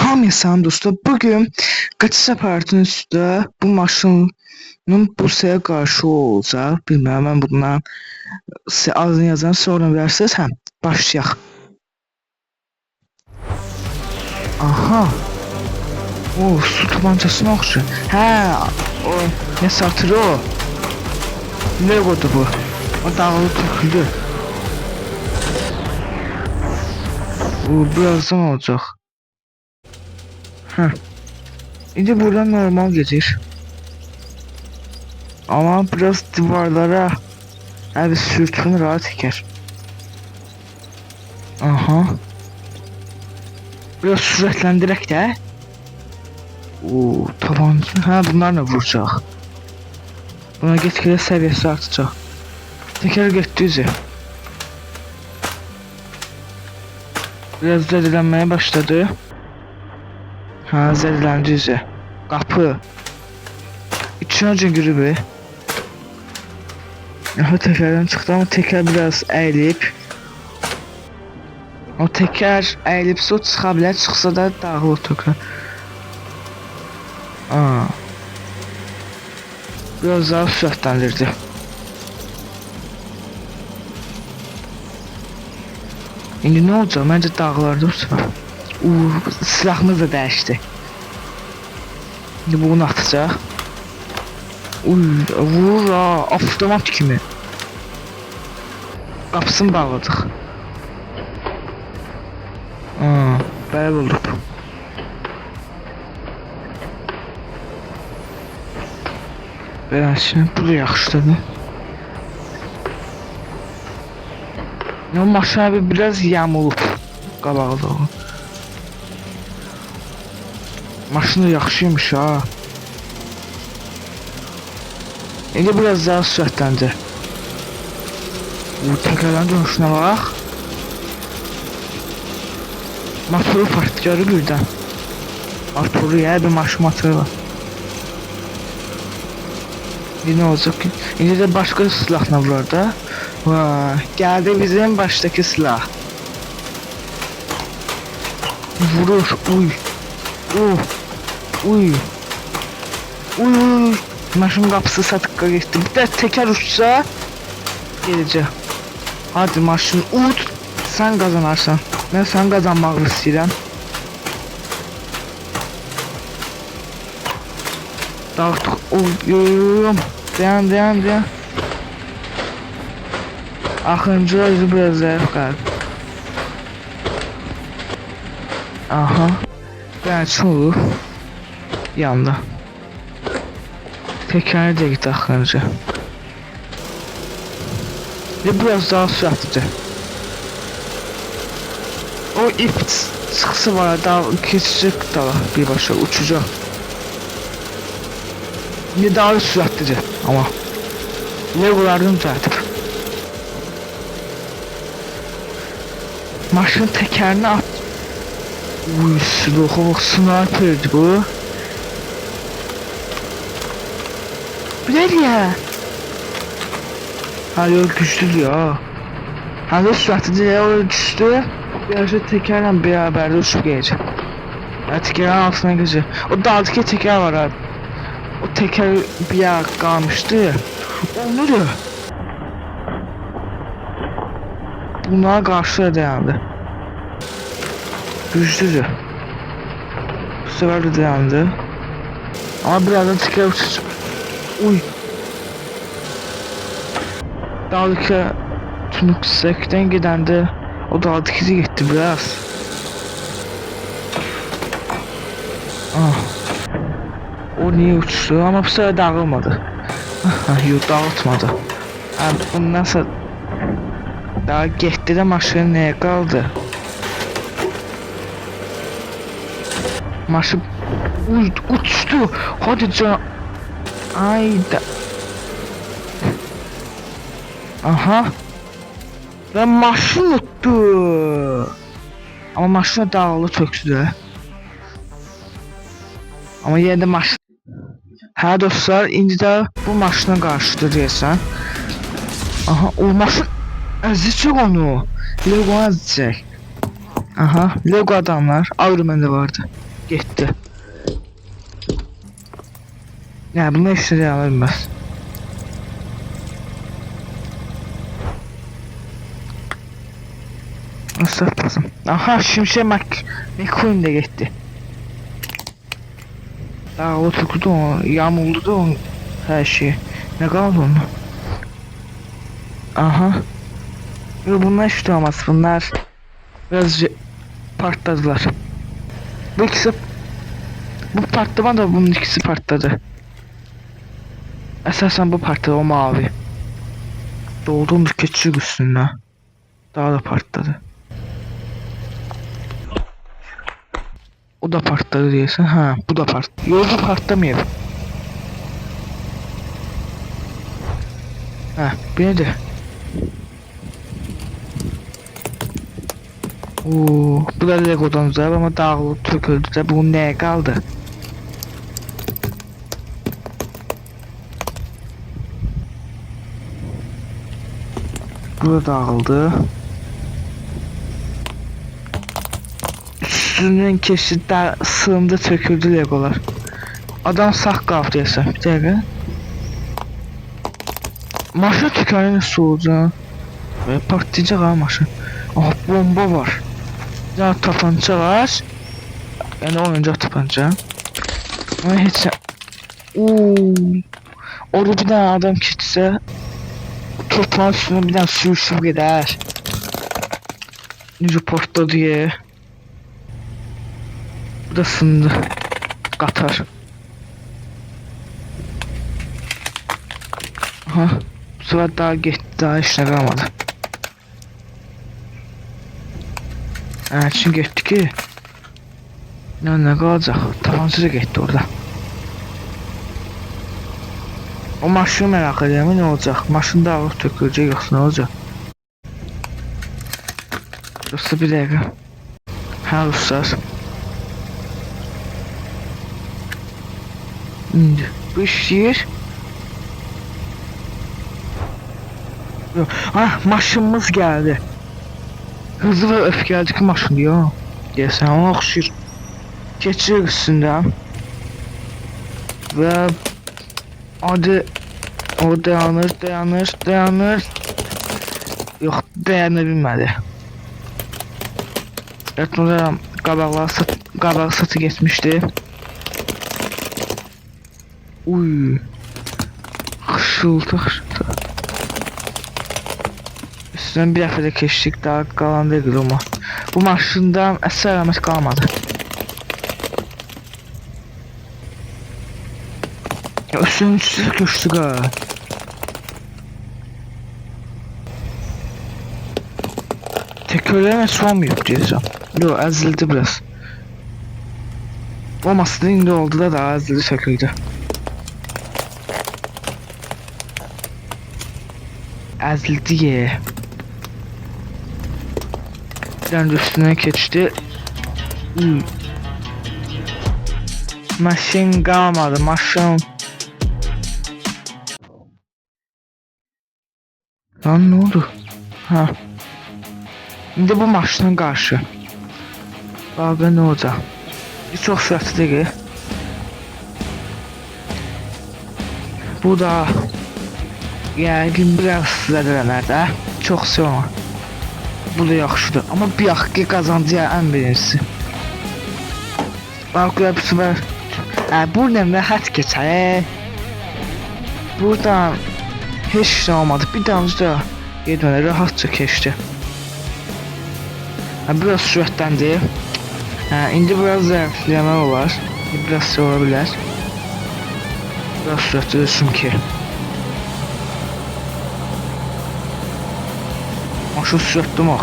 Hamıya salam dostlar. Bugün qaçış aparatının üstündə bu maşının Bursaya qarşı olacaq. Bilmirəm, mən bundan sizə adını yazan sonra bilərsiniz. Hə, başlayaq. Aha. O, su tabancasına oxşur. Hə, o nə satır o? Legodur bu. O dağılıb töküldü. O birazdan olacaq. Hə. İndi buradan normal gedir. Ama biraz divarlara abi sürtün rahat çeker. Aha. Biraz sürətləndirək də. Oo, tabancı. Ha, bunlarla vuracaq. Buna get-gedə səviyyəsi artacaq. Təkər getdi üzü. Biraz zədələnməyə başladı. Ha, zədələndi üzü. Qapı. İçine girib. Aha, tekerden çıktı ama teker biraz əyilib. O teker əyilibsə o çıxa bilər, çıxsa da dağılır teker. Biraz daha sürətləndirdi. İndi nə olacaq? Məncə dağılardı bu sefer. Silahımız da dəyişdi. İndi bunu atacaq. Vurur ha, avtomat kimi. Qapısını bağladıq. Belə olub. Beləsin, bu da yaxşıdır. O maşına biraz yamulub qabağı da. Maşını yaxşıymış ha. İndi biraz daha sürətləndi. Təkrardan dönüşünə bax. Motoru partlayır birdən. Motoru ya, bir maşın motoru var. İndi nə olacaq ki? İndi də başqa silahla vurar da. Gəldi bizim başdakı silah. Vurur. Uy. Maşın qapısı satıqqa getdi. Bir də teker uçsa geləcək. Hadi maşın uç. Sən qazanarsan. Mən sən qazanmağı istəyirəm. Dağıtıq. Dayan. Axırıncı özü biraz zayıf qaldı. Aha. Ben çoğu yandı. Tekerine de gitti axırıncı. Ve biraz daha süratlidir. O ip sıxısı var, daha keçecek daha birbaşa uçacaq. Ne daha süratlidir ama. Legolardan düzeltip. Maşının tekerini at. Uy, silahı bak, sniperdi bu. Bilir ya. Ha yok, güçlü ya. Hem de süratlidir ya, o düştü. Birazcık tekerle beraber de uçup gelecek. Ya tekerin altına girecek. O dağdaki teker var abi. O teker bir yer kalmıştı. O ne diyor? Bunlara karşı da dayandı. Güçlüdür. Bu sefer de dayandı. Ama birazdan teker uçacak. Uy. Dağdaki tünük sekten gidəndə o dağdaki gitti biraz. O niye uçtu ama bu sefer dağılmadı. Yok, dağıtmadı. Bundan sonra daha getdi de maşın neye kaldı? Maşın uçtu. Hadi can. Ayda. Aha. Ve maşın uttu. Ama maşına dağılı töksüdü. Ama yine de maşın. Hə dostlar, indi də bu maşına qarşıdır deyəsən. Aha, o maşın əzəcək onu. Lego əzəcək. Aha, Lego adamlar. Iron Man də vardı. Getdi. Ya bunu işte devam bilmez. Nasıl yapasın? Aha Şimşek McQueen de gitti. Daha oturdu o, yağmurlu da o her şey. Ne kaldı onun? Aha. Yo, bunlar hiç olmaz. Bunlar biraz partladılar. Bu ikisi bu patlama da bunun ikisi patladı. Esasen bu patladı o mavi. Dolduğumuz küçük üstünde. Daha da patladı. O da patladı diyorsun. Ha bu da patladı. Yolda patlamıyor. Ha beni de. Oo, bu da Lego'dan uzak ama dağılıp töküldü de bu neye kaldı? Bu da dağıldı. Üstünden keşitte sığındı töküldü Legolar. Adam sağ qaldı deyəsən. Bir dəqiqə. Maşın tükənini soğuca. Ve patlayacak ha maşın. Ah bomba var. Bir tane tapanca var. Yani oyuncak tapanca. Ama hiç... Ooo. Orada bir tane adam gitse toprağın üstüne bir tane sürüşüp gider. Necə portladı diye. Bu da sındı. Qatar. Aha. Bu sefer daha getdi, daha işine qalmadı. Çünkü getdi ki. Ne qalacaq? Tabanca da getdi orada. O maşını merak ediyorum, ne olacak? Maşın dağılıp tökülecek yoksa ne olacak? Dostlar bir dakika. Ha dostlar. Şimdi bu işleyir. Yok. Ah maşınımız geldi. Hızlı ve öfkelik maşın diyor. Ya sen ona oxşur. Keçir üstünden. Ve adı o dayanır. Yok dayanabilmədi. Yatmadan qabaqlar satı geçmişti. Uy. Xışıltı. Üstünden bir dəfə də keçdik, daha qalan deyil ama. Bu maşından əsər əlamet qalmadı. Üstünün üstüne köştük ha. Tekerleme soğumuyor diyeceğim. Yo ezildi biraz. O masada indi oldu da daha ezildi söküldü. Ezildi ye. Bir tane üstüne geçti. Maşın kalmadı maşın. Lan ne oldu? Ha. Şimdi bu maşına karşı. Bakın ne olacak? Çok sürətli değil. Bu da yəqin biraz zədələnər də. Çox sonra. Bu da yaxşıdır. Amma bir haqqı qazancı ən birincisi. Bakın bu sefer. Buradan rahat geçer. Buradan hiç şey olmadı. Bir daha yedmene rahatça keçdi. Biraz sürətləndi. İndi biraz zərfləyəmə olar. Biraz şey ola bilər. Biraz sürətli çünki. Maşın sürətli mi?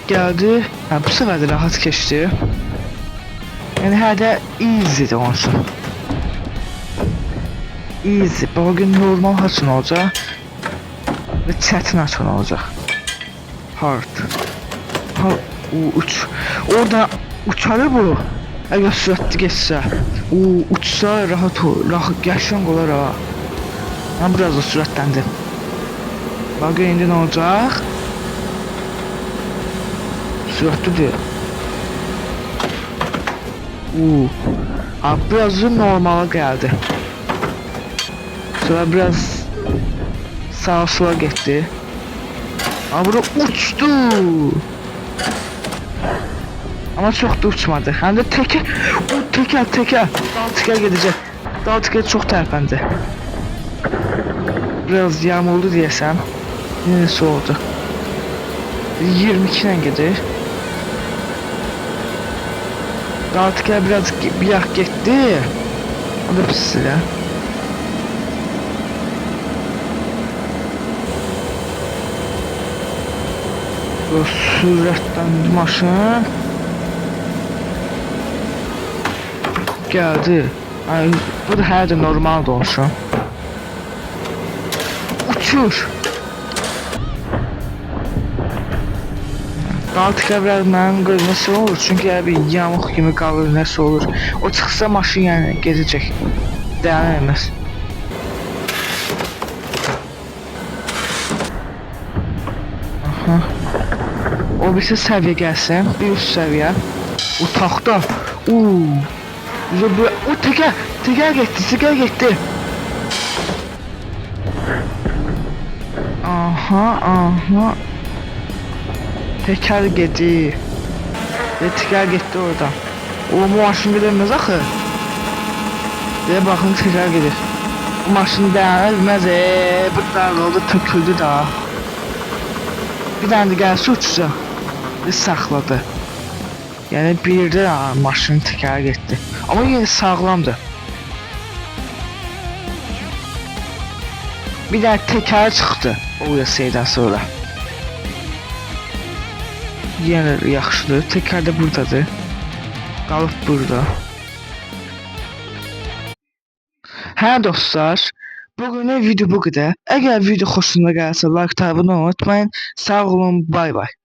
Gəldi. Bu sefer də rahat keçdi. Yəni hədə easy'dir onsuz. Easy. Bugün normal haçın olacaq. Ve çətin haçın olacaq. Hard. Ha, uç. Orada uçarı bu. Eğer sürətli geçsə. Uçsa rahat yaşan olar ha. Ben biraz da sürətləndim. Bugün indi nə olacaq? Sürətlidir. Ha, biraz da normala geldi. Sonra biraz sağa sola gitti. Ha, burada uçtu. Ama çok da uçmadı. Hem de teker. Teker. Dal teker gidecek. Dal teker çok terpendi. Biraz yağmurlu diyesem. Neresi oldu? 22 ile gidiyor. Dal teker biraz bir yak gitti. O da pis ya. Bu sürətdən maşın geldi. Ay, bu da hər də normal olsun. Uçur. Qaltıqa biraz mənim gözməsi olur. Çünki bir yamıq kimi qalır, nəsə olur. O çıxsa maşın yəni gedəcək. Dayanamaz. Aha. O birisi səviyyə gəlsin. Bir üst səviyyə. O taxta. O teker gitti. Aha. Teker gitti. Teker gitti oradan. O maşın gidemez axı. Deyə baxın teker gedir. Bu maşın dayanmaz. Bu dağıldı, töküldü da. Bir tane de gəlsə uçacaq. Saxladı. Yəni birdə maşının təkəri getdi. Amma yenə sağlamdır. Bir dənə təkəri çıxdı o şeydən sonra. Yenə yaxşıdır. Təkər də buradadır. Qalıb burada. Hə dostlar, bugünün video bu qədər. Əgər video xoşunuza gəlsə like, abunə olmayı unutmayın. Sağ olun, bay bay.